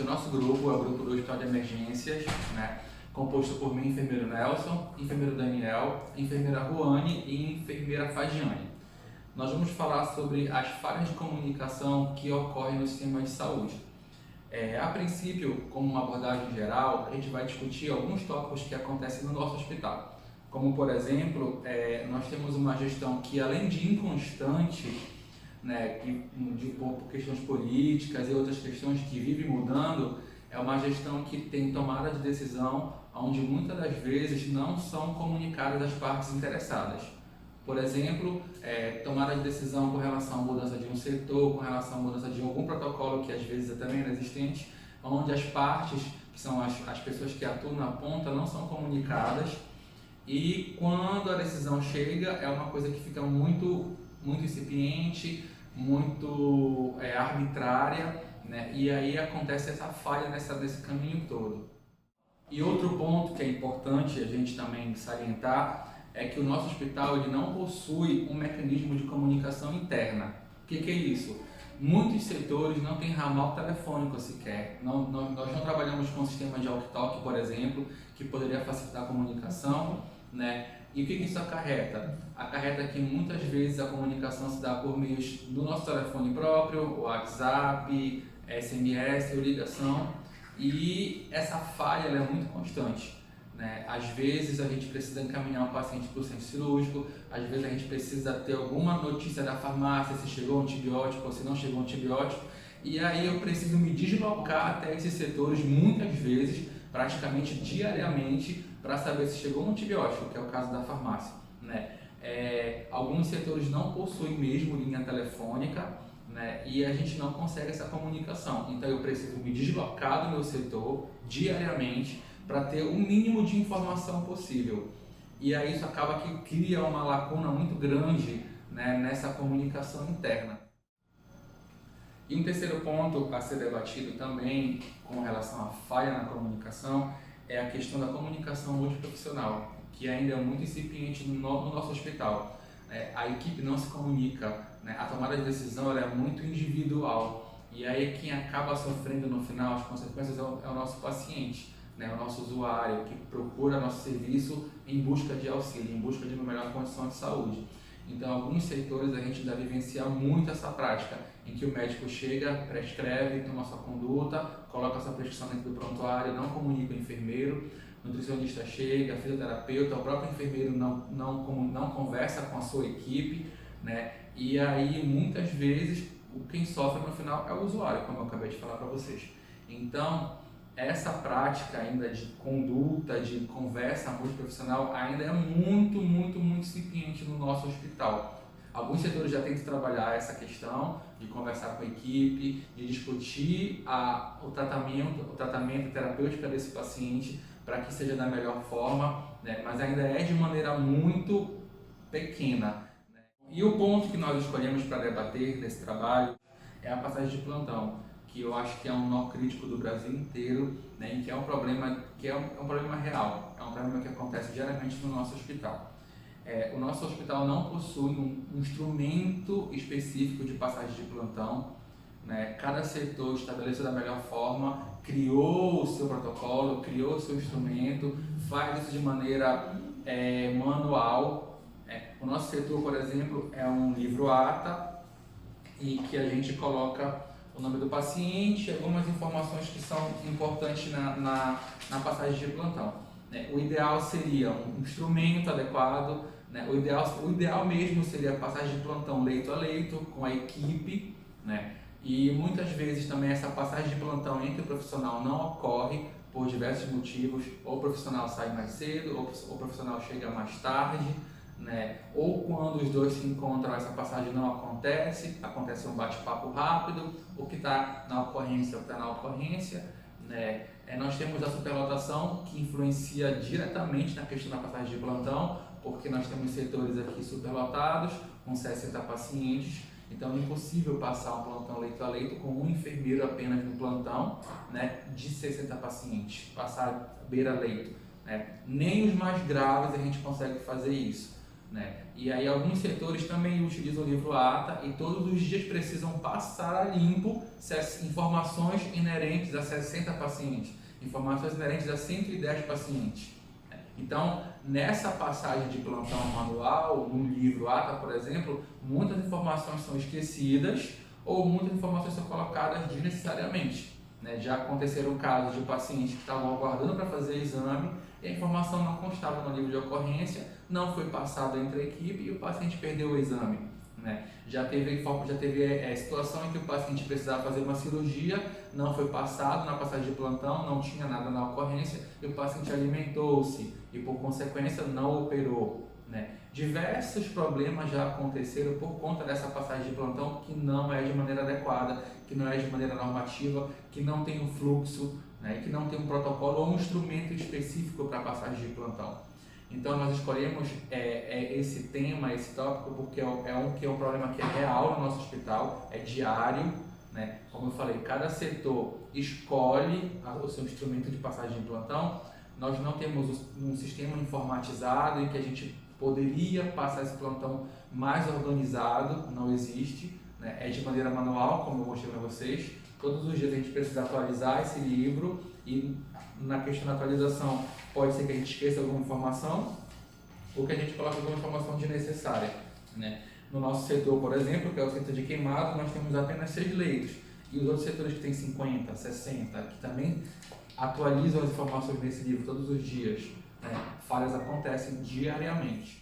o nosso grupo é o grupo do Hospital de Emergências, né, composto por mim, enfermeiro Nelson, enfermeiro Daniel, enfermeira Ruane e enfermeira Fagiane. Nós vamos falar sobre as falhas de comunicação que ocorrem no sistema de saúde. A princípio, como uma abordagem geral, a gente vai discutir alguns tópicos que acontecem no nosso hospital. Como, por exemplo, nós temos uma gestão que, além de inconstante, né, por questões políticas e outras questões que vivem mudando, é uma gestão que tem tomada de decisão onde muitas das vezes não são comunicadas as partes interessadas. Por exemplo, tomada de decisão com relação à mudança de um setor, com relação à mudança de algum protocolo que às vezes é também inexistente, onde as partes, que são as pessoas que atuam na ponta, não são comunicadas, e quando a decisão chega é uma coisa que fica muito incipiente, muito arbitrária, né? E aí acontece essa falha nesse caminho todo. E outro ponto que é importante a gente também salientar é que o nosso hospital ele não possui um mecanismo de comunicação interna. O que é isso? Muitos setores não têm ramal telefônico sequer. Nós não trabalhamos com o sistema de walkie-talkie, por exemplo, que poderia facilitar a comunicação, né? E o que isso acarreta? Acarreta que muitas vezes a comunicação se dá por meios do nosso telefone próprio, WhatsApp, SMS ou ligação, e essa falha ela é muito constante, né? Às vezes a gente precisa encaminhar um paciente para o centro cirúrgico, às vezes a gente precisa ter alguma notícia da farmácia, se chegou um antibiótico ou se não chegou um antibiótico, e aí eu preciso me deslocar até esses setores muitas vezes, praticamente diariamente, para saber se chegou um antibiótico, que é o caso da farmácia, né? Alguns setores não possuem mesmo linha telefônica, né? E a gente não consegue essa comunicação. Então eu preciso me deslocar do meu setor diariamente para ter o mínimo de informação possível. E aí isso acaba que cria uma lacuna muito grande, né, nessa comunicação interna. E um terceiro ponto a ser debatido também com relação à falha na comunicação é a questão da comunicação multiprofissional, que ainda é muito incipiente no nosso hospital. A equipe não se comunica, né? A tomada de decisão ela é muito individual, e aí quem acaba sofrendo no final as consequências é o nosso paciente, né? O nosso usuário que procura nosso serviço em busca de auxílio, em busca de uma melhor condição de saúde. Então, em alguns setores a gente ainda vivencia muito essa prática, em que o médico chega, prescreve, toma sua conduta, coloca sua prescrição dentro do prontuário, não comunica o enfermeiro, o nutricionista chega, fisioterapeuta, o próprio enfermeiro não conversa com a sua equipe, né? E aí, muitas vezes, quem sofre no final é o usuário, como eu acabei de falar para vocês. Então, essa prática ainda de conduta, de conversa multiprofissional ainda é muito incipiente no nosso hospital. Alguns setores já tentam trabalhar essa questão de conversar com a equipe, de discutir o tratamento terapêutico desse paciente para que seja da melhor forma, né? Mas ainda é de maneira muito pequena, né? E o ponto que nós escolhemos para debater nesse trabalho é a passagem de plantão, que eu acho que é um nó crítico do Brasil inteiro, né, e que é um problema real, é um problema que acontece diariamente no nosso hospital. O nosso hospital não possui um instrumento específico de passagem de plantão, né? Cada setor estabeleceu da melhor forma, criou o seu protocolo, criou o seu instrumento, faz isso de maneira manual. O nosso setor, por exemplo, é um livro ATA, e que a gente coloca o nome do paciente e algumas informações que são importantes na passagem de plantão, né? O ideal seria um instrumento adequado, né? O ideal mesmo seria a passagem de plantão leito a leito, com a equipe, né? E muitas vezes também essa passagem de plantão entre o profissional não ocorre por diversos motivos, ou o profissional sai mais cedo, ou o profissional chega mais tarde, né? Ou quando os dois se encontram, essa passagem não acontece um bate-papo rápido, o que está na ocorrência, né? Nós temos a superlotação, que influencia diretamente na questão da passagem de plantão, porque nós temos setores aqui superlotados, com 60 pacientes, então é impossível passar um plantão leito a leito com um enfermeiro apenas no plantão, né, de 60 pacientes, passar beira-leito, né? Nem os mais graves a gente consegue fazer isso. né? E aí alguns setores também utilizam o livro ATA e todos os dias precisam passar a limpo informações inerentes a 60 pacientes, informações inerentes a 110 pacientes. Então, nessa passagem de plantão manual, no livro ATA, por exemplo, muitas informações são esquecidas ou muitas informações são colocadas desnecessariamente, né? Já aconteceram casos de pacientes que estavam aguardando para fazer exame e a informação não constava no livro de ocorrência, não foi passada entre a equipe e o paciente perdeu o exame, né? Já teve situação em que o paciente precisava fazer uma cirurgia, não foi passado na passagem de plantão, não tinha nada na ocorrência e o paciente alimentou-se e por consequência não operou, né? Diversos problemas já aconteceram por conta dessa passagem de plantão que não é de maneira adequada, que não é de maneira normativa, que não tem um fluxo, né? Que não tem um protocolo ou um instrumento específico para a passagem de plantão. Então nós escolhemos esse tema, esse tópico, porque é um problema que é real no nosso hospital, é diário, né? Como eu falei, cada setor escolhe o seu instrumento de passagem de plantão. Nós não temos um sistema informatizado em que a gente poderia passar esse plantão mais organizado, não existe, né? É de maneira manual, como eu mostrei para vocês. Todos os dias a gente precisa atualizar esse livro e na questão da atualização pode ser que a gente esqueça alguma informação ou que a gente coloque alguma informação desnecessária, né? No nosso setor, por exemplo, que é o setor de queimado, nós temos apenas 6 leitos e os outros setores que têm 50, 60, que também atualizam as informações nesse livro todos os dias, né? Falhas acontecem diariamente.